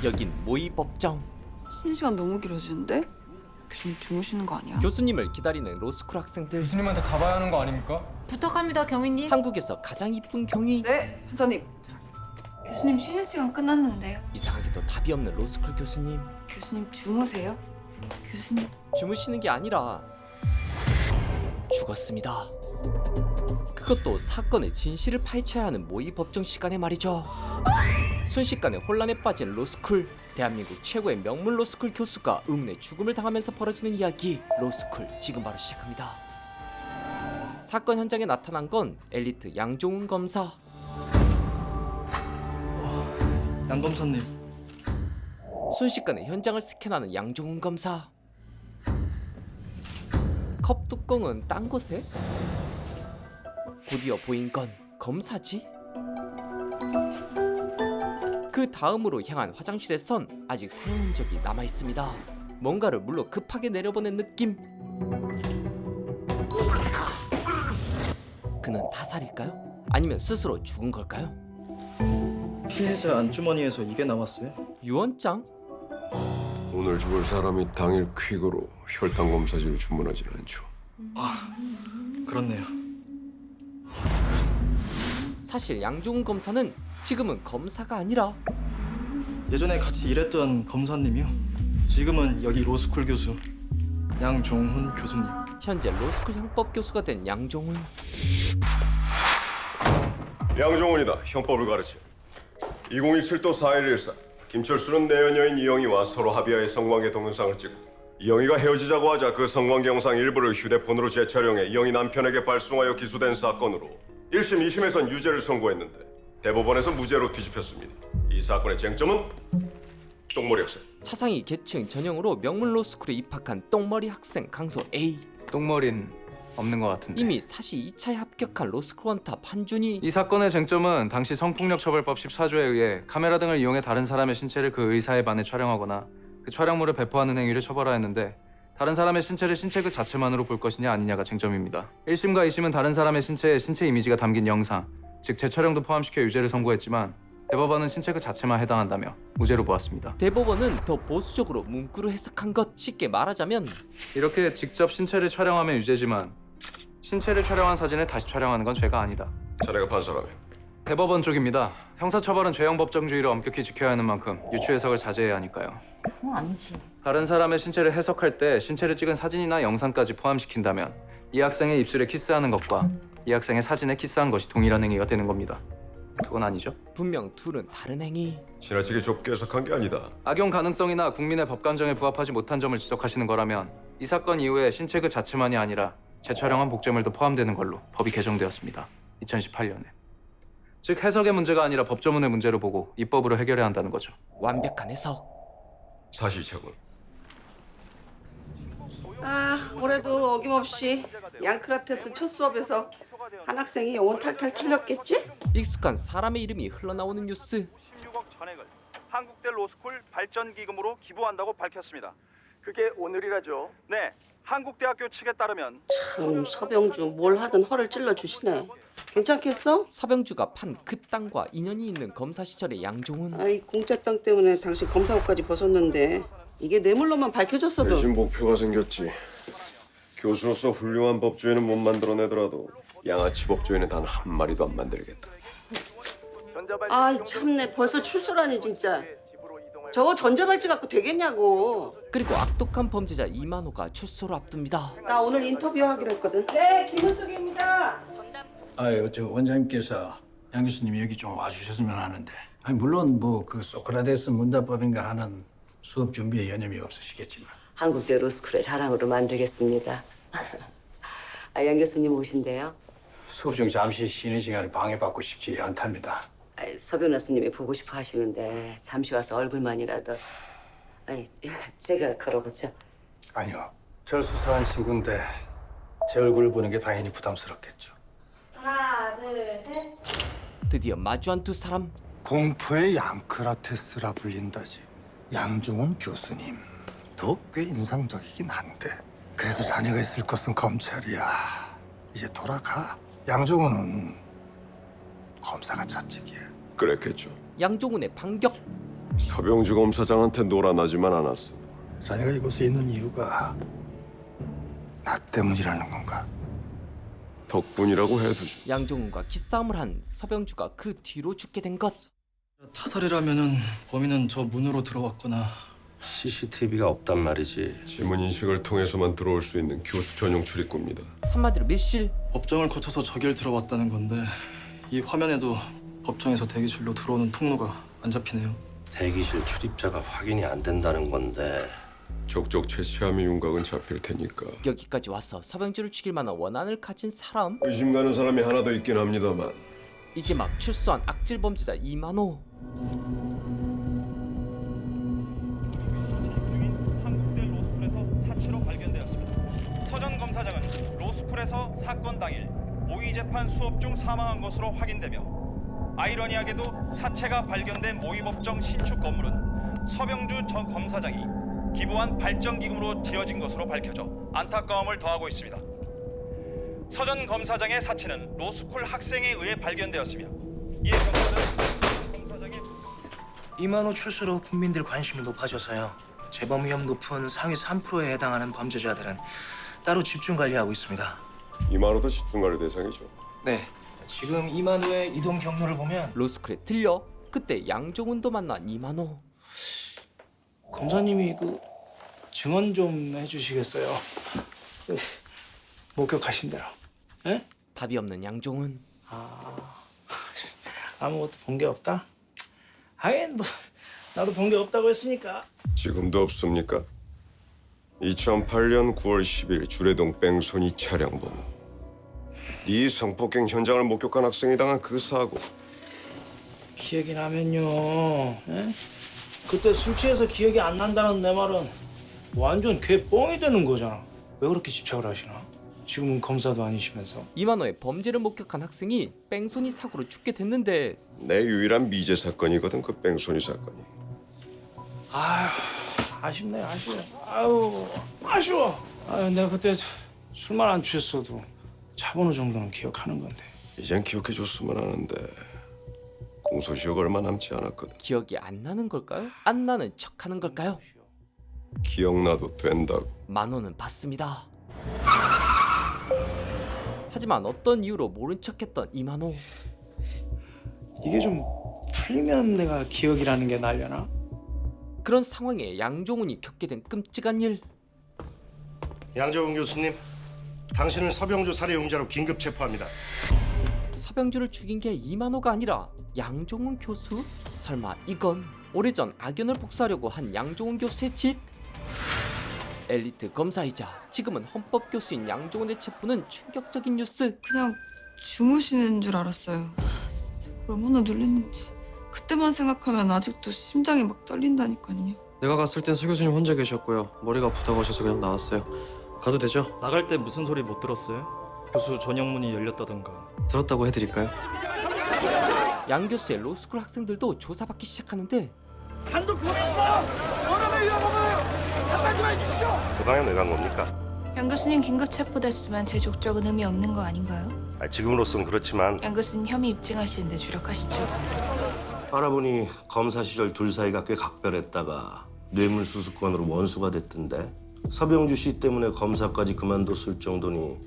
여긴 모의법정. 쉬는 시간 너무 길어지는데? 교수님 주무시는 거 아니야? 교수님을 기다리는 로스쿨 학생들. 교수님한테 가봐야 하는 거 아닙니까? 부탁합니다, 경위님. 한국에서 가장 이쁜 경위. 네, 현사님. 교수님 쉬는 시간 끝났는데요. 이상하게도 답이 없는 로스쿨 교수님. 교수님 주무세요? 교수님 주무시는 게 아니라 죽었습니다. 그것도 사건의 진실을 파헤쳐야 하는 모의법정 시간에 말이죠. 순식간에 혼란에 빠진 로스쿨. 대한민국 최고의 명문 로스쿨 교수가 의문의 죽음을 당하면서 벌어지는 이야기. 로스쿨 지금 바로 시작합니다. 사건 현장에 나타난 건 엘리트 양종훈 검사. 양 검사님, 순식간에 현장을 스캔하는 양종훈 검사. 컵 뚜껑은 딴 곳에? 곧이어 보인 건 검사지? 그 다음으로 향한 화장실에선 아직 사용 흔적이 남아있습니다. 뭔가를 물로 급하게 내려보낸 느낌? 그는 타살일까요? 아니면 스스로 죽은 걸까요? 피해자 안주머니에서 이게 나왔어요? 유언장? 오늘 죽을 사람이 당일 퀵으로 혈당 검사지를 주문하진 않죠. 그렇네요. 사실 양종훈 검사는 지금은 검사가 아니라 예전에 같이 일했던 검사님이요. 지금은 여기 로스쿨 교수 양종훈 교수님. 현재 로스쿨 형법 교수가 된 양종훈. 양종훈이다. 형법을 가르치. 2017도 4.114 김철수는 내연 여인 이영희와 서로 합의하에 성관계 동영상을 찍고 이영희가 헤어지자고 하자 그 성관계 영상 일부를 휴대폰으로 재촬영해 이영희 남편에게 발송하여 기소된 사건으로 1심, 2심에선 유죄를 선고했는데 대법원에서 무죄로 뒤집혔습니다. 이 사건의 쟁점은 똥머리 학생. 차상위 계층 전형으로 명문 로스쿨에 입학한 똥머리 학생 강소 A. 똥머리는 없는 것 같은데. 이미 사시 2차에 합격한 로스쿨 원탑 한준이. 이 사건의 쟁점은 당시 성폭력처벌법 14조에 의해 카메라 등을 이용해 다른 사람의 신체를 그 의사에 반해 촬영하거나 그 촬영물을 배포하는 행위를 처벌하였는데 다른 사람의 신체를 신체 그 자체만으로 볼 것이냐 아니냐가 쟁점입니다. 1심과 2심은 다른 사람의 신체에 신체 이미지가 담긴 영상, 즉 재촬영도 포함시켜 유죄를 선고했지만 대법원은 신체 그 자체만 해당한다며 무죄로 보았습니다. 대법원은 더 보수적으로 문구로 해석한 것. 쉽게 말하자면 이렇게 직접 신체를 촬영하면 유죄지만 신체를 촬영한 사진을 다시 촬영하는 건 죄가 아니다. 자네가 판사라며. 대법원 쪽입니다. 형사처벌은 죄형 법정주의를 엄격히 지켜야 하는 만큼 유추 해석을 자제해야 하니까요. 아니지. 다른 사람의 신체를 해석할 때 신체를 찍은 사진이나 영상까지 포함시킨다면 이 학생의 입술에 키스하는 것과 이 학생의 사진에 키스한 것이 동일한 행위가 되는 겁니다. 그건 아니죠. 분명 둘은 다른 행위. 지나치게 좁게 해석한 게 아니다. 악용 가능성이나 국민의 법 감정에 부합하지 못한 점을 지적하시는 거라면 이 사건 이후에 신체 그 자체만이 아니라 재촬영한 복제물도 포함되는 걸로 법이 개정되었습니다. 2018년에. 즉 해석의 문제가 아니라 법조문의 문제로 보고 입법으로 해결해야 한다는 거죠. 완벽한 해석. 사실착오. 올해도 어김없이 양크라테스 첫 수업에서 한 학생이 영혼 탈탈 털렸겠지? 익숙한 사람의 이름이 흘러나오는 뉴스. 16억 전액을 한국대 로스쿨 발전기금으로 기부한다고 밝혔습니다. 그게 오늘이라죠? 네, 한국대학교 측에 따르면 참 서병주 뭘 하든 허를 찔러 주시네. 괜찮겠어? 서병주가 판 그 땅과 인연이 있는 검사 시절의 양종훈. 아이 공짜 땅 때문에 당신 검사옷까지 벗었는데 이게 뇌물로만 밝혀졌어도 대신 목표가 생겼지. 교수로서 훌륭한 법조인은 못 만들어내더라도 양아치 법조인은 단 한 마리도 안 만들겠다. 아이 참내 벌써 출소라니 진짜. 저거 전자발찌 갖고 되겠냐고. 그리고 악독한 범죄자 이만호가 출소를 앞둡니다. 나 오늘 인터뷰하기로 했거든. 네, 김은숙입니다. 아유, 저 원장님께서 양 교수님 여기 좀 와주셨으면 하는데. 아니, 물론 뭐 그 소크라테스 문답법인가 하는 수업 준비에 여념이 없으시겠지만. 한국대 로스쿨의 자랑으로 만들겠습니다. 양 교수님 오신대요. 수업 중 잠시 쉬는 시간에 방해받고 싶지 않답니다. 서 변호사님이 보고 싶어 하시는데 잠시 와서 얼굴만이라도. 제가 걸어보죠. 아니요, 절 수사한 친구인데 제 얼굴을 보는 게 당연히 부담스럽겠죠. 하나, 둘, 셋. 드디어 마주한 두 사람. 공포의 양크라테스라 불린다지. 양종훈 교수님도 꽤 인상적이긴 한데 그래도 자네가 있을 것은 검찰이야. 이제 돌아가. 양종훈은 검사가 좌측이야. 그랬겠죠. 양종훈의 반격. 서병주 검사장한테 놀아나지만 않았어. 자네가 이곳에 있는 이유가 나 때문이라는 건가? 덕분이라고 해두죠. 양종훈과 기싸움을 한 서병주가 그 뒤로 죽게 된 것. 타살이라면은 범인은 저 문으로 들어왔거나 CCTV가 없단 말이지. 지문 인식을 통해서만 들어올 수 있는 교수 전용 출입구입니다. 한마디로 밀실. 법정을 거쳐서 저길 들어왔다는 건데 이 화면에도 법정에서 대기실로 들어오는 통로가 안 잡히네요. 대기실 출입자가 확인이 안 된다는 건데. 족족 채취하면 윤곽은 잡힐 테니까. 여기까지 와서 서병주를 죽일 만한 원한을 가진 사람. 의심 가는 사람이 하나 더 있긴 합니다만. 이제 막 출소한 악질 범죄자 이만호. 한국대 로스쿨에서 사체로 발견되었습니다. 서전 검사장은 로스쿨에서 사건 당일 모의 재판 수업 중 사망한 것으로 확인되며 아이러니하게도 사체가 발견된 모의법정 신축 건물은 서병주 전 검사장이 기부한 발전기금으로 지어진 것으로 밝혀져 안타까움을 더하고 있습니다. 서전 검사장의 사체는 로스쿨 학생에 의해 발견되었으며 이에 경찰은 검사장의 이만호 출소로 국민들 관심이 높아져서요. 재범 위험 높은 상위 3%에 해당하는 범죄자들은 따로 집중 관리하고 있습니다. 이만호도 집중관리 대상이죠. 네. 지금 이만호의 이동 경로를 보면 로스쿨에 들려 그때 양종훈도 만난 이만호. 검사님이 그 증언 좀 해주시겠어요? 네. 목격하신 대로. 예? 답이 없는 양종훈. 아무것도 본 게 없다? 하긴 뭐 나도 본 게 없다고 했으니까. 지금도 없습니까? 2008년 9월 10일 주례동 뺑소니 차량번. 네 성폭행 현장을 목격한 학생이 당한 그 사고. 기억이 나면요. 예? 그때 술 취해서 기억이 안 난다는 내 말은 완전 개뻥이 되는 거잖아. 왜 그렇게 집착을 하시나? 지금은 검사도 아니시면서. 이만호의 범죄를 목격한 학생이 뺑소니 사고로 죽게 됐는데 내 유일한 미제 사건이거든, 그 뺑소니 사건이. 아휴, 아쉽네, 아쉬워. 아유, 아쉬워. 아유, 내가 그때 술만 안 취했어도 차번호 정도는 기억하는 건데. 이젠 기억해줬으면 하는데 공소시효가 얼마 남지 않았거든. 기억이 안 나는 걸까요? 안 나는 척하는 걸까요? 기억나도 된다고. 만호는 받습니다. 하지만 어떤 이유로 모른 척했던 이만호. 이게 좀 풀리면 내가 기억이라는 게 날려나? 그런 상황에 양종훈이 겪게 된 끔찍한 일. 양정훈 교수님, 당신을 서병주 살해 용의자로 긴급 체포합니다. 서병주를 죽인 게 이만호가 아니라 양종훈 교수? 설마 이건 오래전 악연을 복수하려고 한 양종훈 교수의 짓? 엘리트 검사이자 지금은 헌법 교수인 양종훈의 체포는 충격적인 뉴스. 그냥 주무시는 줄 알았어요. 얼마나 놀랐는지. 그때만 생각하면 아직도 심장이 막 떨린다니까요. 내가 갔을 땐 서 교수님 혼자 계셨고요. 머리가 아프다고 하셔서 그냥 나왔어요. 가도 되죠? 나갈 때 무슨 소리 못 들었어요? 교수 전형문이 열렸다던가. 들었다고 해드릴까요? 양 교수의 로스쿨 학생들도 조사받기 시작하는데 단독 보냈어! 원한을 위협하고요! 한마디만 해주십시오! 그 방향 왜 간 겁니까? 양 교수님 긴급 체포됐으면 제 족적은 의미 없는 거 아닌가요? 지금으로선 그렇지만 양 교수님 혐의 입증하시는데 주력하시죠. 알아보니 검사 시절 둘 사이가 꽤 각별했다가 뇌물수수권으로 원수가 됐던데 서병주 씨 때문에 검사까지 그만뒀을 정도니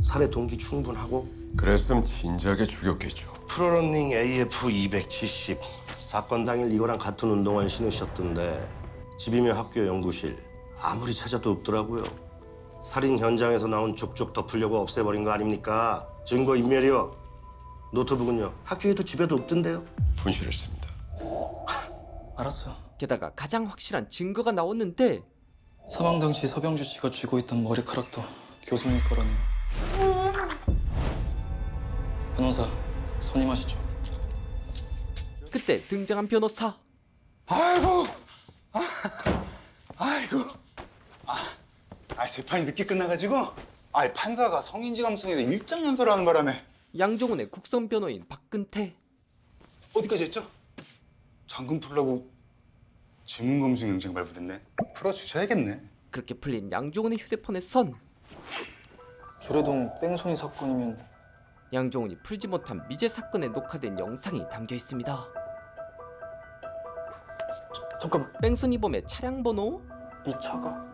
살해 동기 충분하고 그랬으면 진작에 죽였겠죠. 프로러닝 AF 270 사건 당일 이거랑 같은 운동화를 신으셨던데 집이며 학교 연구실 아무리 찾아도 없더라고요. 살인 현장에서 나온 족족 덮으려고 없애버린 거 아닙니까? 증거 인멸이요. 노트북은요? 학교에도 집에도 없던데요? 분실했습니다. 알았어. 게다가 가장 확실한 증거가 나왔는데 사망 당시 서병주 씨가 쥐고 있던 머리카락도 교수님 거라네요. 변호사 선임하시죠. 그때 등장한 변호사. 아이고, 아이고, 재판이 늦게 끝나가지고, 판사가 성인지 감성에 대해 일장 연설을 하는 바람에. 양종훈의 국선 변호인 박근태. 어디까지 했죠? 잠금 풀라고 지문 검증 영장 발부됐네. 풀어주셔야겠네. 그렇게 풀린 양종훈의 휴대폰에선 주례동 뺑소니 사건이면 양종훈이 풀지 못한 미제 사건에 녹화된 영상이 담겨 있습니다. 잠깐. 뺑소니범의 차량 번호? 이 차가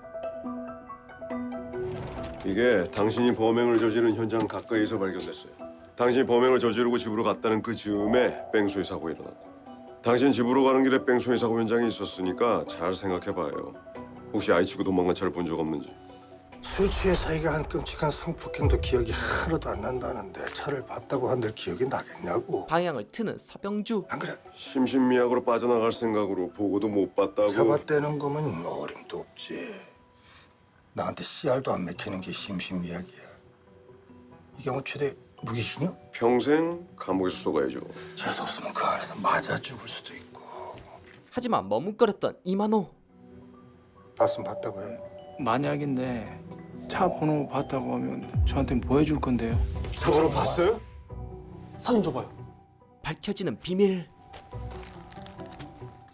이게 당신이 범행을 저지른 현장 가까이서 발견됐어요. 당신이 범행을 저지르고 집으로 갔다는 그 즈음에 뺑소니 사고가 일어났고 당신 집으로 가는 길에 뺑소니 사고 현장에 있었으니까 잘 생각해봐요. 혹시 아이 치고 도망간 차를 본 적 없는지. 술 취해 자기가 한 끔찍한 성폭행도 기억이 하나도 안 난다는데 차를 봤다고 한들 기억이 나겠냐고. 방향을 트는 서병주. 안 그래? 심신미약으로 빠져나갈 생각으로 보고도 못 봤다고. 잡아떼는 거면 어림도 없지. 나한테 씨알도 안 맥히는 게 심신미약이야. 이 경우 최대 무기징역? 평생 감옥에서 쏘가야죠. 재수 없으면 그 안에서 맞아 죽을 수도 있고. 하지만 머뭇거렸던 이만호. 봤으면 봤다고 해. 만약인데 차 번호 봤다고 하면 저한테 뭐 해줄 건데요? 차 번호 봤어요? 사진 줘봐요. 밝혀지는 비밀.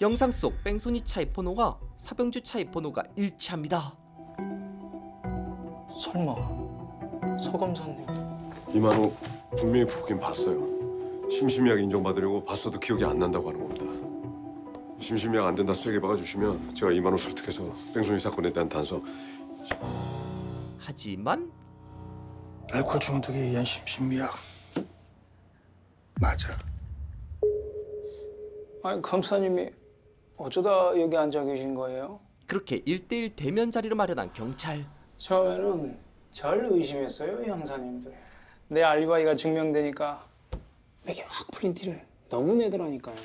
영상 속 뺑소니 차의 번호와 서병주 차의 번호가 일치합니다. 설마 서 검사님. 이만호 분명히 보긴 봤어요. 심신미약 인정받으려고 봤어도 기억이 안 난다고 하는 겁니다. 심신미약 안 된다 세게 박아주시면 제가 이만호 설득해서 뺑소니 사건에 대한 단서. 하지만 알코올 중독에 의한 심신미약 맞아. 아니 검사님이 어쩌다 여기 앉아 계신 거예요? 그렇게 1대1 대면 자리를 마련한 경찰. 처음에는 절 의심했어요 형사님들. 내 알리바이가 증명되니까 이게 확 풀린 티를 너무 내더라니까요.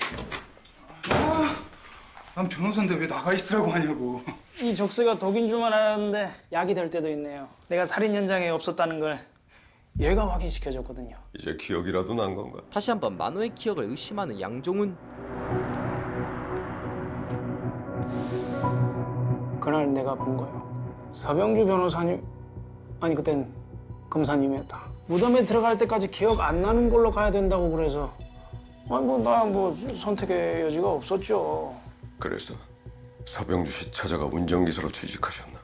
난 변호사인데 왜 나가 있으라고 하냐고. 이 족쇄가 독인 줄만 알았는데 약이 될 때도 있네요. 내가 살인 현장에 없었다는 걸 얘가 확인시켜줬거든요. 이제 기억이라도 난 건가? 다시 한번 만호의 기억을 의심하는 양종훈. 그날 내가 본 거예요. 서병주 변호사님, 아니 그땐 검사님이었다. 무덤에 들어갈 때까지 기억 안 나는 걸로 가야 된다고 그래서 아니 나 선택의 여지가 없었죠. 그래서 서병주 씨 찾아가 운전기사로 취직하셨나?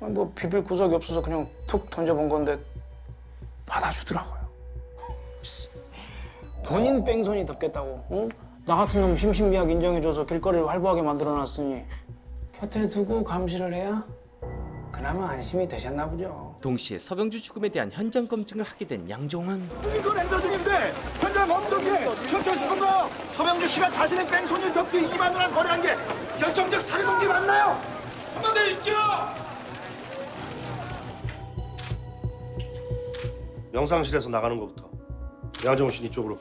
아니 비빌 구석이 없어서 그냥 툭 던져본 건데 받아주더라고요. 본인 뺑소니 덮겠다고, 응? 나 같은 놈 심신미약 인정해줘서 길거리를 활보하게 만들어놨으니 곁에 두고 감시를 해야 그나마 안심이 되셨나 보죠. 동시에 서병주 죽음에 대한 현장 검증을 하게 된 양종훈. 이거 렌더 중인데 현장 어떻게 결정하실 건가요? 서병주 씨가 자신의 뺑소니 덮고 2만 원을 거래한 게 결정적 살해 동기 맞나요? 한번 더 있죠. 영상실에서 나가는 것부터. 양정훈 씨 이쪽으로.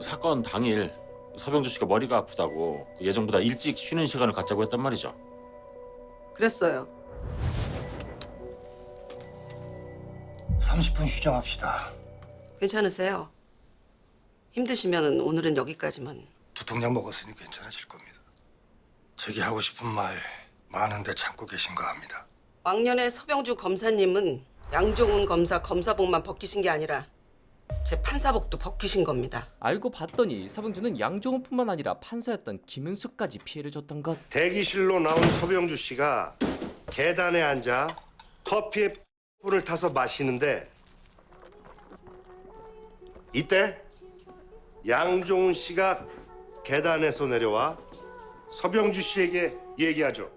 사건 당일 서병주 씨가 머리가 아프다고 예정보다 일찍 쉬는 시간을 갖자고 했단 말이죠. 그랬어요. 30분 휴정합시다. 괜찮으세요? 힘드시면 오늘은 여기까지만. 두통약 먹었으니 괜찮아질 겁니다. 저기 하고 싶은 말 많은데 참고 계신 거 압니다. 왕년에 서병주 검사님은 양종훈 검사 검사복만 벗기신 게 아니라 제 판사복도 벗기신 겁니다. 알고 봤더니 서병주는 양종훈뿐만 아니라 판사였던 김은수까지 피해를 줬던 것. 대기실로 나온 서병주 씨가 계단에 앉아 커피에 을 타서 마시는데 이때 양종훈 씨가 계단에서 내려와 서병주 씨에게 얘기하죠.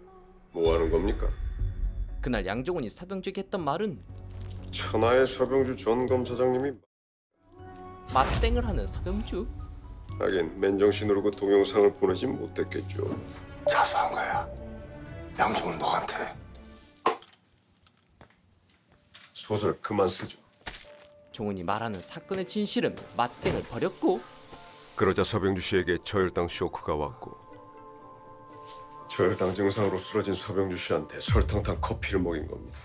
뭐 하는 겁니까? 그날 양종훈이 서병주에게 했던 말은 천하의 서병주 전 검사장님이 맞땡을 하는 서병주. 하긴 맨정신 노르고 동영상을 보내진 못했겠죠. 자수한 거야. 양종은 너한테. 소설 그만 쓰죠. 종훈이 말하는 사건의 진실은 맞땡을 버렸고 그러자 서병주 씨에게 저혈당 쇼크가 왔고 저혈당 증상으로 쓰러진 서병주 씨한테 설탕 탄 커피를 먹인 겁니다.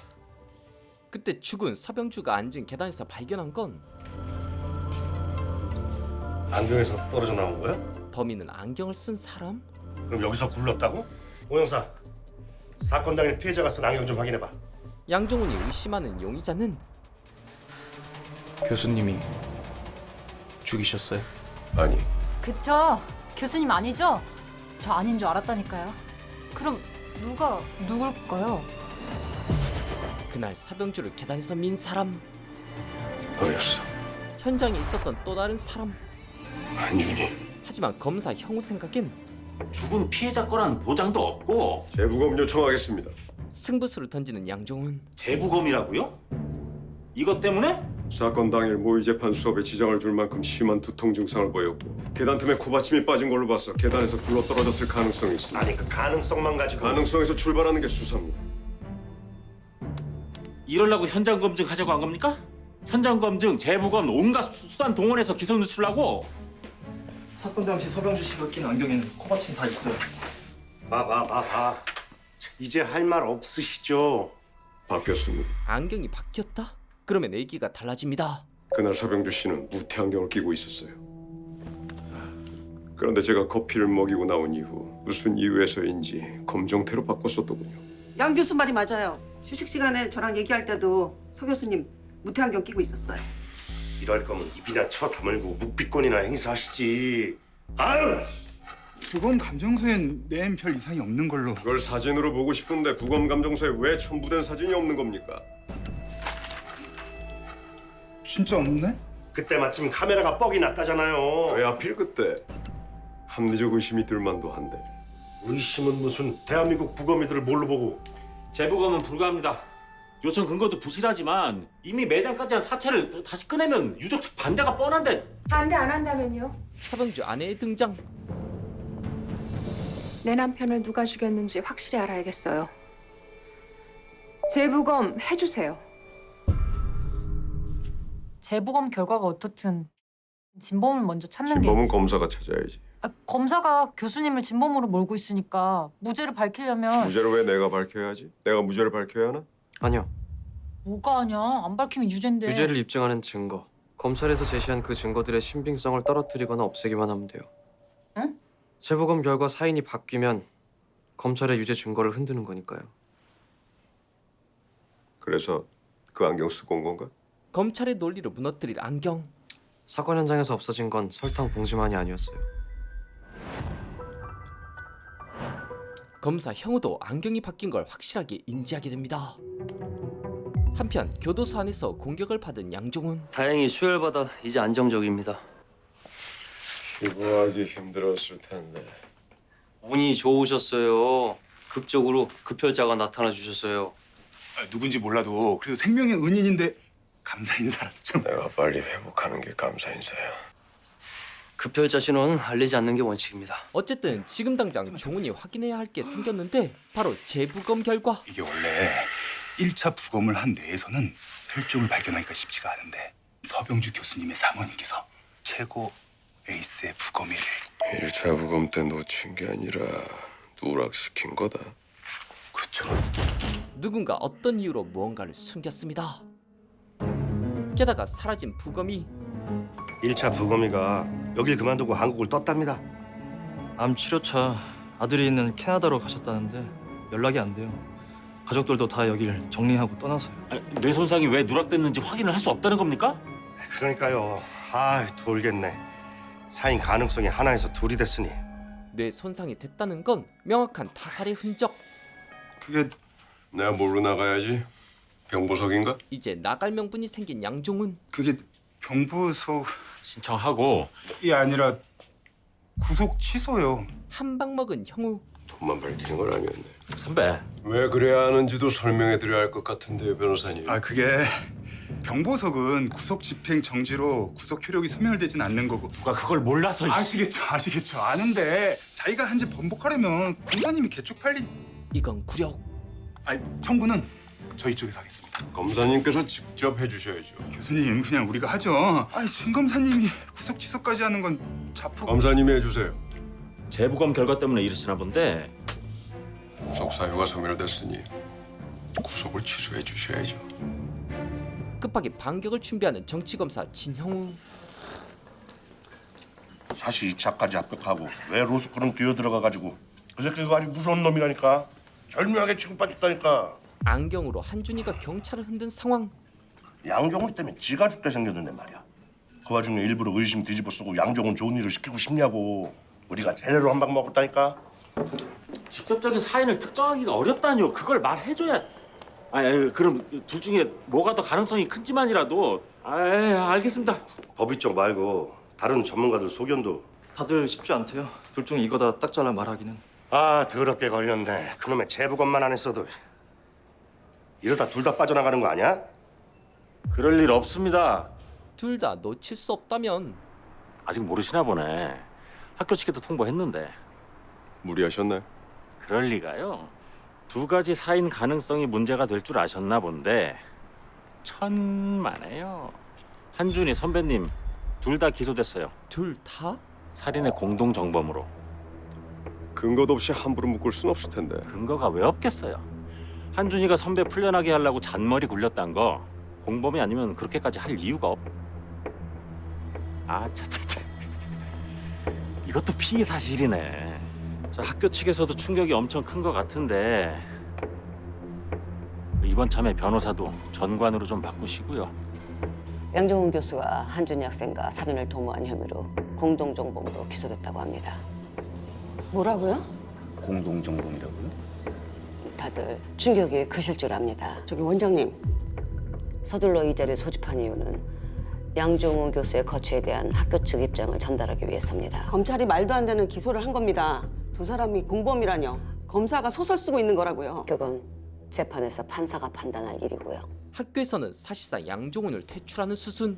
그때 죽은 서병주가 앉은 계단에서 발견한 건 안경에서 떨어져 나온 거야? 범인은 안경을 쓴 사람? 그럼 여기서 굴렀다고? 오 형사, 사건 당일 피해자가 쓴 안경 좀 확인해봐. 양종훈이 의심하는 용의자는 교수님이 죽이셨어요? 아니. 그쵸. 교수님 아니죠? 저 아닌 줄 알았다니까요. 그럼 누굴까요? 그날 서병주를 계단에서 민 사람. 너였어. 현장에 있었던 또 다른 사람. 한준이. 하지만 검사 형우 생각엔 죽은 피해자 거라는 보장도 없고. 재부검 요청하겠습니다. 승부수를 던지는 양종훈. 재부검이라고요? 이것 때문에? 사건 당일 모의 재판 수업에 지장을 줄 만큼 심한 두통 증상을 보였고 계단 틈에 코받침이 빠진 걸로 봐서 계단에서 굴러 떨어졌을 가능성이 있습니다. 아니 그 가능성만 가지고 가능성에서 출발하는 게 수사입니다. 이러려고 현장 검증 하자고 한 겁니까? 현장 검증, 재부검, 온갖 수단 동원해서 기소 누출라고? 사건 당시 서병주 씨가 낀 안경에는 코받침 다 있어요. 봐. 이제 할 말 없으시죠? 바뀌었습니다. 안경이 바뀌었다? 그러면 얘기가 달라집니다. 그날 서병주 씨는 무태 안경을 끼고 있었어요. 그런데 제가 커피를 먹이고 나온 이후 무슨 이유에서인지 검정태로 바꿨었더군요. 양 교수 말이 맞아요. 휴식 시간에 저랑 얘기할 때도 서 교수님 무태안경 끼고 있었어요. 이럴 거면 입이나 쳐 다물고 묵비권이나 행사하시지. 아유! 부검 감정서엔 내엔 별 이상이 없는 걸로. 그걸 사진으로 보고 싶은데 부검 감정서에 왜 첨부된 사진이 없는 겁니까? 진짜 없네? 그때 마침 카메라가 뻑이 났다잖아요. 왜 하필 그때? 합리적 의심이 들 만도 한데. 의심은 무슨 대한민국 부검이들을 뭘로 보고. 재부검은 불가합니다. 요청 근거도 부실하지만 이미 매장까지 한 사체를 다시 꺼내면 유족 측 반대가 뻔한데. 반대 안 한다면요? 서병주 아내의 등장. 내 남편을 누가 죽였는지 확실히 알아야겠어요. 재부검 해주세요. 재부검 결과가 어떻든 진범을 먼저 찾는 게. 진범은 검사가 찾아야지. 검사가 교수님을 진범으로 몰고 있으니까 무죄를 밝히려면. 무죄를 왜 내가 밝혀야지? 내가 무죄를 밝혀야 하나? 아니요. 뭐가 아니야? 안 밝히면 유죄인데. 유죄를 입증하는 증거. 검찰에서 제시한 그 증거들의 신빙성을 떨어뜨리거나 없애기만 하면 돼요. 응? 재부검 결과 사인이 바뀌면 검찰의 유죄 증거를 흔드는 거니까요. 그래서 그 안경 쓰고 온 건가? 검찰의 논리를 무너뜨릴 안경. 사건 현장에서 없어진 건 설탕 봉지만이 아니었어요. 검사 형우도 안경이 바뀐 걸 확실하게 인지하게 됩니다. 한편 교도소 안에서 공격을 받은 양종훈. 다행히 수혈받아 이제 안정적입니다. 기부하기 힘들었을 텐데. 운이 좋으셨어요. 극적으로 급혈자가 나타나 주셨어요. 누군지 몰라도 그래도 생명의 은인인데 감사 인사 좀. 내가 빨리 회복하는 게 감사 인사야. 급혈자 신원은 알리지 않는 게 원칙입니다. 어쨌든 지금 당장 종훈이 확인해야 할 게 생겼는데 바로 재부검 결과. 이게 원래 1차 부검을 한 뇌에서는 혈종을 발견하기가 쉽지가 않은데 서병주 교수님의 사모님께서 최고 에이스의 부검이를 1차 부검 때 놓친 게 아니라 누락시킨 거다. 그렇죠. 누군가 어떤 이유로 무언가를 숨겼습니다. 게다가 사라진 부검이 1차 부검이가 여길 그만두고 한국을 떴답니다. 암 치료차 아들이 있는 캐나다로 가셨다는데 연락이 안 돼요. 가족들도 다 여길 정리하고 떠나서요. 뇌 손상이 왜 누락됐는지 확인을 할 수 없다는 겁니까? 그러니까요. 아, 돌겠네. 사인 가능성이 하나에서 둘이 됐으니. 뇌 손상이 됐다는 건 명확한 타살의 흔적. 그게 내가 뭘로 나가야지? 병보석인가? 이제 나갈 명분이 생긴 양종훈. 그게 병보석 신청하고. 이 아니라 구속 취소요. 한 방 먹은 형우. 돈만 밝히는 건 아니었네. 선배. 왜 그래야 하는지도 설명해 드려야 할 것 같은데요, 변호사님. 아 그게 병보석은 구속 집행 정지로 구속 효력이 소멸되진 않는 거고. 누가 그걸 몰라서. 아시겠죠. 아는데 자기가 한 집 번복하려면 검사님이 개쪽팔린. 이건 굴욕. 아니 청구는 저희 쪽에서 하겠습니다. 검사님께서 직접 해주셔야죠. 교수님 그냥 우리가 하죠. 아니 신 검사님이 구속 취소까지 하는 건 자포. 검사님이 해주세요. 재부검 결과 때문에 이러시나 본데. 구속 사유가 소멸됐으니 구속을 취소해 주셔야죠. 급하게 반격을 준비하는 정치검사 진형우. 사실 2차까지 합격하고 왜 로스쿨은 뛰어들어가가지고 그 새끼가 아주 무서운 놈이라니까. 절묘하게 취급받았다니까. 안경으로 한준이가 경찰을 흔든 상황. 양종훈 때문에 지가 죽게 생겼는데 말이야. 그 와중에 일부러 의심 뒤집어 쓰고 양종훈 좋은 일을 시키고 싶냐고. 우리가 제대로 한 방 먹었다니까. 직접적인 사인을 특정하기가 어렵다니요. 그걸 말해줘야. 그럼 둘 중에 뭐가 더 가능성이 큰지만이라도. 알겠습니다. 법이 쪽 말고 다른 전문가들 소견도 다들 쉽지 않대요. 둘 중 이거다 딱 잘라 말하기는. 아, 더럽게 걸렸네. 그놈의 제부검만 안 했어도 이러다 둘 다 빠져나가는 거 아니야? 그럴 일 없습니다. 둘 다 놓칠 수 없다면 아직 모르시나 보네. 학교 측에도 통보했는데. 무리하셨나요? 그럴 리가요. 두 가지 사인 가능성이 문제가 될 줄 아셨나 본데 천만에요. 한준이 선배님 둘 다 기소됐어요. 둘 다? 살인의 공동 정범으로. 근거도 없이 함부로 묶을 순 없을 텐데. 근거가 왜 없겠어요. 한준이가 선배 풀려나게 하려고 잔머리 굴렸단 거 공범이 아니면 그렇게까지 할 이유가 없. 아, 차차차. 이것도 피의 사실이네. 저 학교 측에서도 충격이 엄청 큰 것 같은데 이번 참에 변호사도 전관으로 좀 바꾸시고요. 양정훈 교수가 한준희 학생과 살인을 도모한 혐의로 공동정범으로 기소됐다고 합니다. 뭐라고요? 공동정범이라고요? 다들 충격이 크실 줄 압니다. 저기 원장님. 서둘러 이 자리를 소집한 이유는 양종훈 교수의 거취에 대한 학교 측 입장을 전달하기 위해서입니다. 검찰이 말도 안 되는 기소를 한 겁니다. 두 사람이 공범이라뇨. 검사가 소설 쓰고 있는 거라고요. 그건 재판에서 판사가 판단할 일이고요. 학교에서는 사실상 양종훈을 퇴출하는 수순.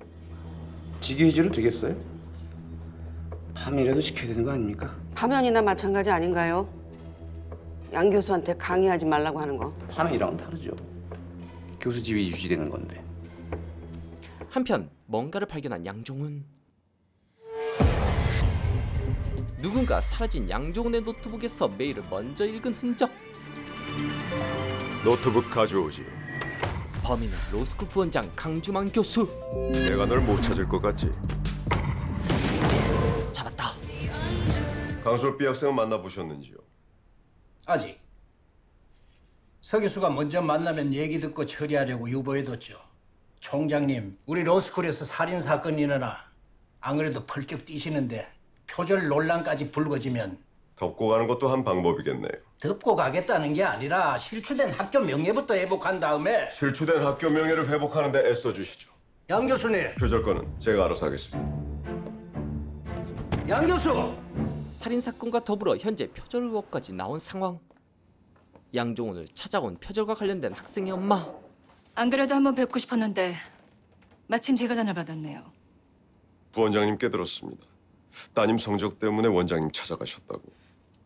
직위해지로 되겠어요? 파면이라도 시켜야 되는 거 아닙니까? 파면이나 마찬가지 아닌가요? 양 교수한테 강의하지 말라고 하는 거. 파면이랑은 다르죠. 교수 지위 유지되는 건데. 한편 뭔가를 발견한 양종훈. 누군가 사라진 양종훈의 노트북에서 메일을 먼저 읽은 흔적. 노트북 가져오지. 범인은 로스쿨 부원장 강주만 교수. 내가 널 못 찾을 것 같지? 잡았다. 강솔비 학생은 만나보셨는지요? 아직. 서 교수가 먼저 만나면 얘기 듣고 처리하려고 유보해뒀죠. 총장님, 우리 로스쿨에서 살인 사건이 일어나 안 그래도 펄쩍 뛰시는데 표절 논란까지 불거지면 덮고 가는 것도 한 방법이겠네요. 덮고 가겠다는 게 아니라 실추된 학교 명예부터 회복한 다음에 실추된 학교 명예를 회복하는 데 애써주시죠. 양 교수님. 표절건은 제가 알아서 하겠습니다. 양 교수! 살인 사건과 더불어 현재 표절 의혹까지 나온 상황. 양종훈을 찾아온 표절과 관련된 학생의 엄마. 안 그래도 한번 뵙고 싶었는데 마침 제가 전화 받았네요. 부원장님께 들었습니다. 따님 성적 때문에 원장님 찾아가셨다고.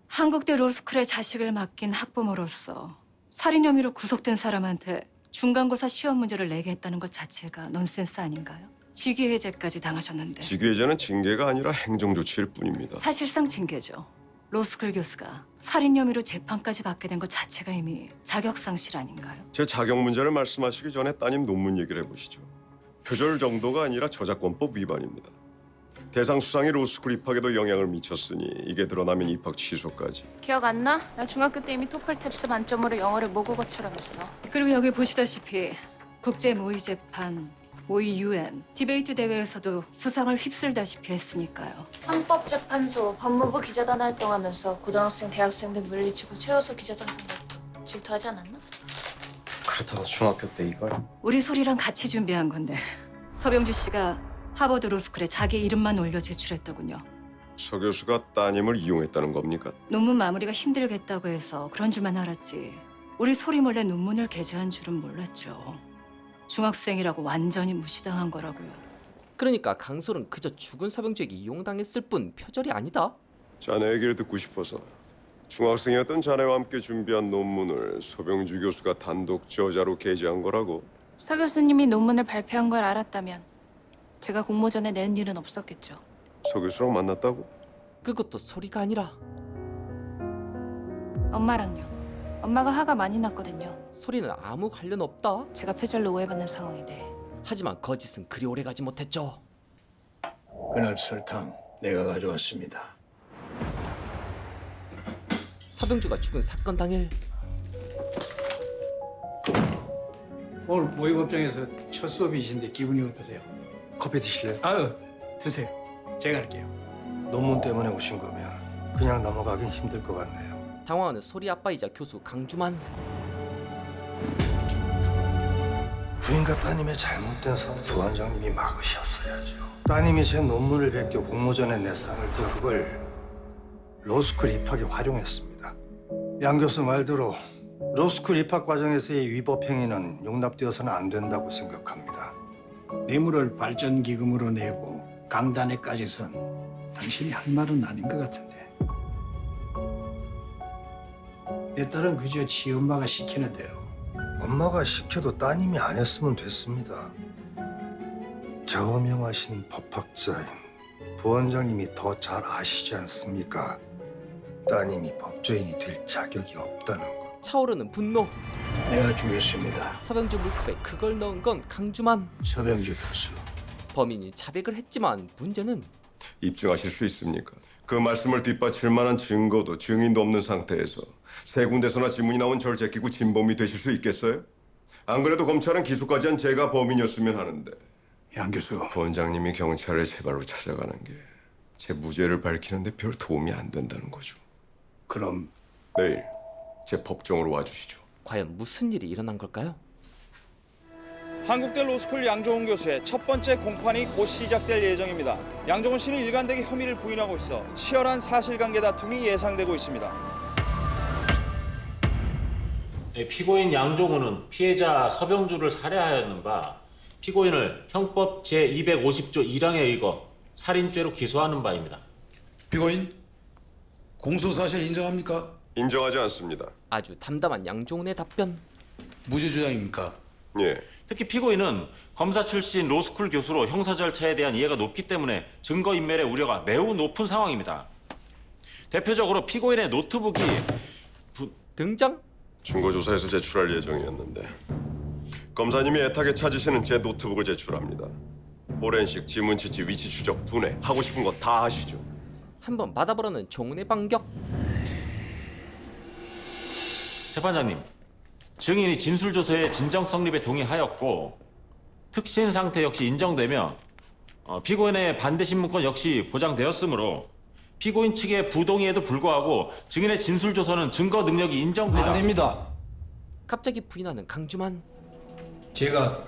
한국대 로스쿨에 자식을 맡긴 학부모로서 살인 혐의로 구속된 사람한테 중간고사 시험 문제를 내게 했다는 것 자체가 넌센스 아닌가요? 직위해제까지 당하셨는데. 직위해제는 징계가 아니라 행정조치일 뿐입니다. 사실상 징계죠. 로스쿨 교수가 살인 혐의로 재판까지 받게 된 것 자체가 이미 자격상실 아닌가요? 제 자격 문제를 말씀하시기 전에 따님 논문 얘기를 해보시죠. 표절 정도가 아니라 저작권법 위반입니다. 대상 수상이 로스쿨 입학에도 영향을 미쳤으니 이게 드러나면 입학 취소까지. 기억 안 나? 나 중학교 때 이미 토플 탭스 만점으로 영어를 모국어처럼 했어. 그리고 여기 보시다시피 국제 모의 재판, 모의 UN, 디베이트 대회에서도 수상을 휩쓸다시피 했으니까요. 헌법재판소, 법무부 기자단 활동하면서 고등학생, 대학생들 물리치고 최우수 기자장 상도 질투하지 않았나? 그렇다고 중학교 때 이걸? 우리 소리랑 같이 준비한 건데 서병주 씨가 하버드 로스쿨에 자기 이름만 올려 제출했더군요. 서 교수가 따님을 이용했다는 겁니까? 논문 마무리가 힘들겠다고 해서 그런 줄만 알았지. 우리 소리 몰래 논문을 게재한 줄은 몰랐죠. 중학생이라고 완전히 무시당한 거라고요. 그러니까 강솔은 그저 죽은 서병주에게 이용당했을 뿐 표절이 아니다. 자네 얘기를 듣고 싶어서. 중학생이었던 자네와 함께 준비한 논문을 서병주 교수가 단독 저자로 게재한 거라고? 서 교수님이 논문을 발표한 걸 알았다면 제가 공모전에 낸 일은 없었겠죠. 서 교수랑 만났다고? 그것도 소리가 아니라 엄마랑요. 엄마가 화가 많이 났거든요. 소리는 아무 관련 없다. 제가 표절로 오해받는 상황인데. 하지만 거짓은 그리 오래 가지 못했죠. 그날 설탕 내가 가져왔습니다. 서병주가 죽은 사건 당일 오늘 모의법정에서 첫 수업이신데 기분이 어떠세요? 커피 드실래요? 아유, 드세요. 제가 할게요. 논문 때문에 오신 거면 그냥 넘어가긴 힘들 것 같네요. 당황하는 소리 아빠이자 교수 강주만. 부인과 따님의 잘못된 선택 원장님이 막으셨어야죠. 따님이 제 논문을 베껴 공모전에 내 상을 띄어 그걸 로스쿨 입학에 활용했습니다. 양 교수 말대로 로스쿨 입학 과정에서의 위법 행위는 용납되어서는 안 된다고 생각합니다. 뇌물을 발전기금으로 내고 강단에까지 선 당신이 할 말은 아닌 것 같은데. 내 딸은 그저 지 엄마가 시키는 대로. 엄마가 시켜도 따님이 안 했으면 됐습니다. 저음형하신 법학자인 부원장님이 더 잘 아시지 않습니까? 따님이 법조인이 될 자격이 없다는 거. 차오르는 분노. 내가 주겠습니다. 서병주 물컵에 그걸 넣은 건 강주만. 서병주 교수. 범인이 자백을 했지만 문제는 입증하실 수 있습니까? 그 말씀을 뒷받칠 만한 증거도 증인도 없는 상태에서 세 군데서나 지문이 나온 절 제끼고 진범이 되실 수 있겠어요? 안 그래도 검찰은 기소까지 한 제가 범인이었으면 하는데. 양 교수. 부원장님이 경찰을 제 발로 찾아가는 게 제 무죄를 밝히는데 별 도움이 안 된다는 거죠. 그럼 내일 제 법정으로 와주시죠. 과연 무슨 일이 일어난 걸까요? 한국대 로스쿨 양종훈 교수의 첫 번째 공판이 곧 시작될 예정입니다. 양종훈 씨는 일관되게 혐의를 부인하고 있어 치열한 사실관계 다툼이 예상되고 있습니다. 피고인 양종훈은 피해자 서병주를 살해하였는 바 피고인을 형법 제250조 1항에 의거 살인죄로 기소하는 바입니다. 피고인, 공소사실 인정합니까? 인정하지 않습니다. 아주 담담한 양종훈의 답변. 무죄 주장입니까? 예. 특히 피고인은 검사 출신 로스쿨 교수로 형사 절차에 대한 이해가 높기 때문에 증거인멸의 우려가 매우 높은 상황입니다. 대표적으로 피고인의 노트북이 등장? 증거조사에서 제출할 예정이었는데 검사님이 애타게 찾으시는 제 노트북을 제출합니다. 포렌식, 지문치치, 위치 추적, 분해 하고 싶은 거 다 하시죠. 한번 받아보려는 종훈의 반격. 재판장님, 증인이 진술조서의 진정 성립에 동의하였고 특신 상태 역시 인정되며 피고인의 반대 신문권 역시 보장되었으므로 피고인 측의 부동의에도 불구하고 증인의 진술조서는 증거 능력이 인정되다. 안 됩니다. 갑자기 부인하는 강주만. 제가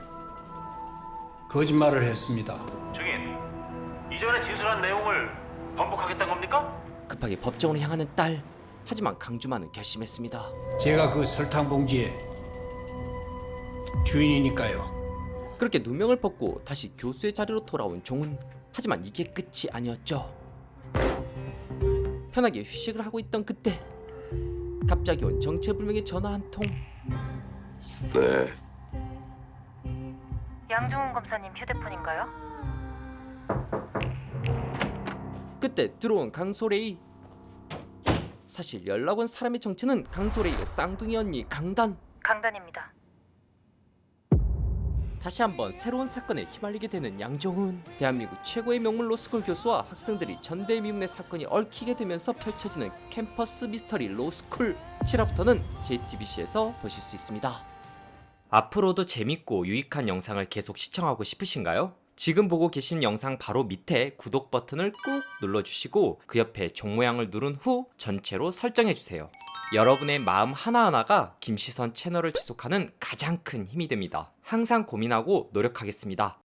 거짓말을 했습니다. 증인, 이전에 진술한 내용을 번복하겠다는 겁니까? 급하게 법정으로 향하는 딸. 하지만 강주만은 결심했습니다. 제가 그 설탕 봉지의 주인이니까요. 그렇게 누명을 벗고 다시 교수의 자리로 돌아온 종훈. 하지만 이게 끝이 아니었죠. 편하게 휴식을 하고 있던 그때 갑자기 온 정체불명의 전화 한 통. 네. 양종훈 검사님 휴대폰인가요? 그때 들어온 강소레이. 사실 연락 온 사람의 정체는 강소레이의 쌍둥이 언니 강단. 강단입니다. 다시 한번 새로운 사건에 휘말리게 되는 양종훈. 대한민국 최고의 명문 로스쿨 교수와 학생들이 전대미문의 사건이 얽히게 되면서 펼쳐지는 캠퍼스 미스터리 로스쿨. 7화부터는 JTBC에서 보실 수 있습니다. 앞으로도 재밌고 유익한 영상을 계속 시청하고 싶으신가요? 지금 보고 계신 영상 바로 밑에 구독 버튼을 꾹 눌러주시고 그 옆에 종 모양을 누른 후 전체로 설정해주세요. 여러분의 마음 하나하나가 김시선 채널을 지속하는 가장 큰 힘이 됩니다. 항상 고민하고 노력하겠습니다.